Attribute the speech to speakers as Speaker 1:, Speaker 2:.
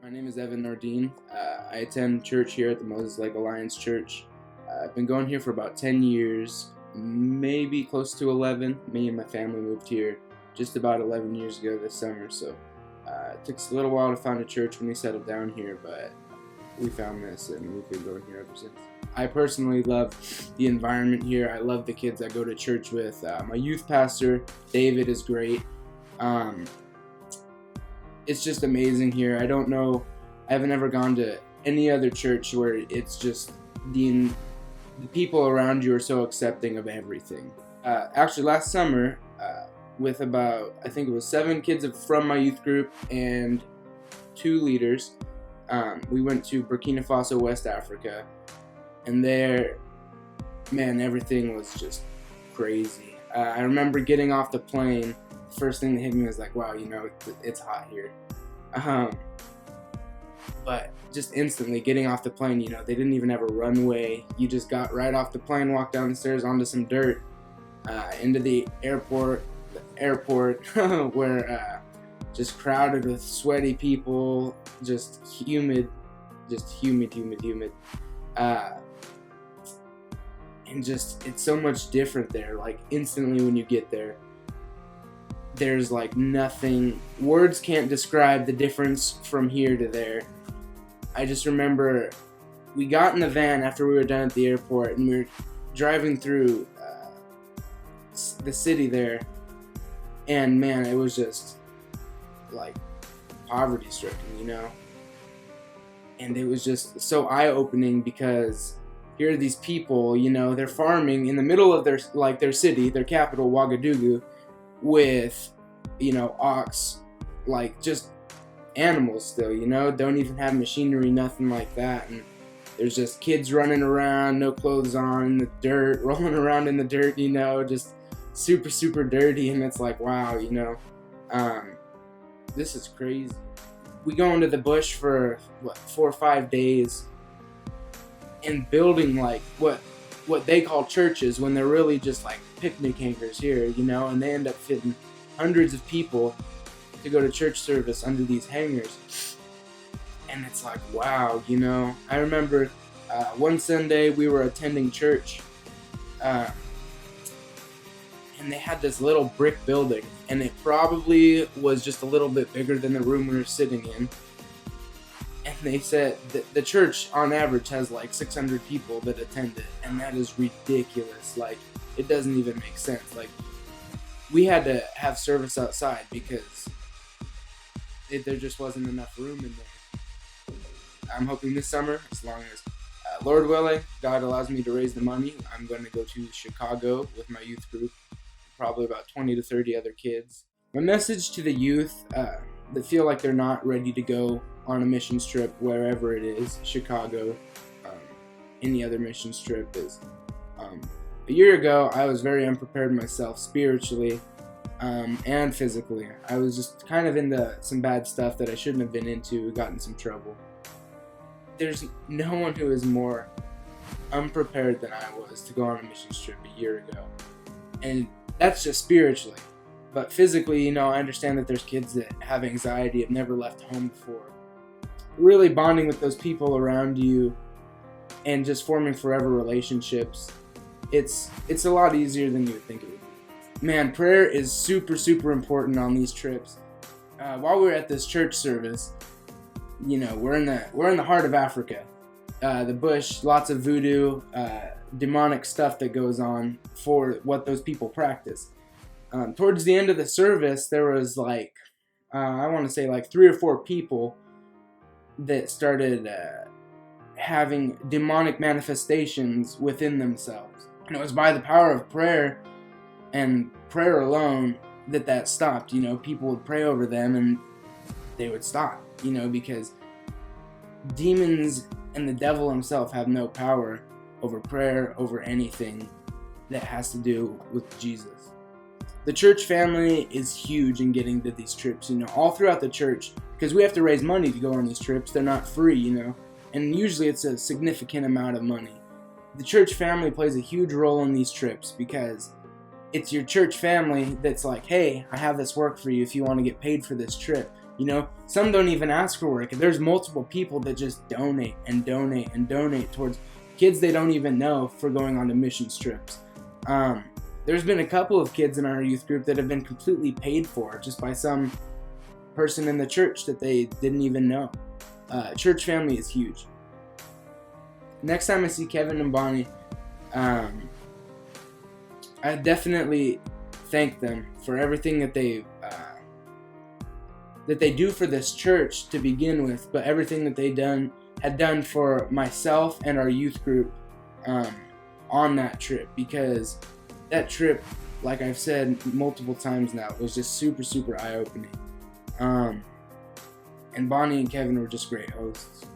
Speaker 1: My name is Evan Nordin. I attend church here at the Moses Lake Alliance Church. I've been going here for about 10 years, maybe close to 11. Me and my family moved here just about 11 years ago this summer, so it took us a little while to find a church when we settled down here, but we found this and we've been going here ever since. I personally love the environment here. I love the kids I go to church with. My youth pastor, David, is great. It's just amazing here. I don't know, I haven't ever gone to any other church where it's just the people around you are so accepting of everything. Actually, last summer, with about, I think it was 7 kids from my youth group and 2 leaders, we went to Burkina Faso, West Africa, and there, man, everything was just crazy. I remember getting off the plane. First thing that hit me was like, wow, it's hot here. But just instantly getting off the plane, they didn't even have a runway. You just got right off the plane, walked down the stairs onto some dirt, into the airport where just crowded with sweaty people, just humid. And just, it's so much different there. Like instantly when you get there, there's like nothing, words can't describe the difference from here to there. I just remember we got in the van after we were done at the airport and we were driving through the city there, and man, it was just like poverty stricken, and it was just so eye-opening because here are these people, they're farming in the middle of their city, their capital, Ouagadougou, with, ox, like just animals still, don't even have machinery, nothing like that. And there's just kids running around, no clothes on, in the dirt, rolling around in the dirt, just super, super dirty. And it's like, wow, this is crazy. We go into the bush for 4 or 5 days and building like what they call churches when they're really just like picnic hangers here, and they end up fitting hundreds of people to go to church service under these hangars. And it's like, wow, I remember one Sunday we were attending church, and they had this little brick building, and it probably was just a little bit bigger than the room we were sitting in. And they said that the church on average has like 600 people that attend it, and that is ridiculous. Like, it doesn't even make sense. Like, we had to have service outside because there just wasn't enough room in there. I'm hoping this summer, as long as Lord willing, God allows me to raise the money, I'm going to go to Chicago with my youth group, probably about 20 to 30 other kids. My message to the youth that feel like they're not ready to go on a missions trip, wherever it is, Chicago, any other missions trip, is a year ago I was very unprepared myself spiritually and physically. I was just kind of into some bad stuff that I shouldn't have been into, got in some trouble. There's no one who is more unprepared than I was to go on a missions trip a year ago, and that's just spiritually. But physically, I understand that there's kids that have anxiety, have never left home before. Really bonding with those people around you and just forming forever relationships, it's a lot easier than you would think it would be. Man, prayer is super, super important on these trips. While we were at this church service, we're in the heart of Africa. The bush, lots of voodoo, demonic stuff that goes on for what those people practice. Towards the end of the service, there was like, I want to say like 3 or 4 people that started having demonic manifestations within themselves. And it was by the power of prayer and prayer alone that stopped. People would pray over them and they would stop, because demons and the devil himself have no power over prayer, over anything that has to do with Jesus. The church family is huge in getting to these trips, all throughout the church, because we have to raise money to go on these trips. They're not free, and usually it's a significant amount of money. The church family plays a huge role in these trips because it's your church family that's like, hey, I have this work for you if you want to get paid for this trip. You know, some don't even ask for work. There's multiple people that just donate and donate and donate towards kids they don't even know for going on to missions trips. There's been a couple of kids in our youth group that have been completely paid for just by some person in the church that they didn't even know. Church family is huge. Next time I see Kevin and Bonnie, I definitely thank them for everything that they do for this church to begin with, but everything that they had done for myself and our youth group on that trip, because that trip, like I've said multiple times now, was just super, super eye-opening. And Bonnie and Kevin were just great hosts.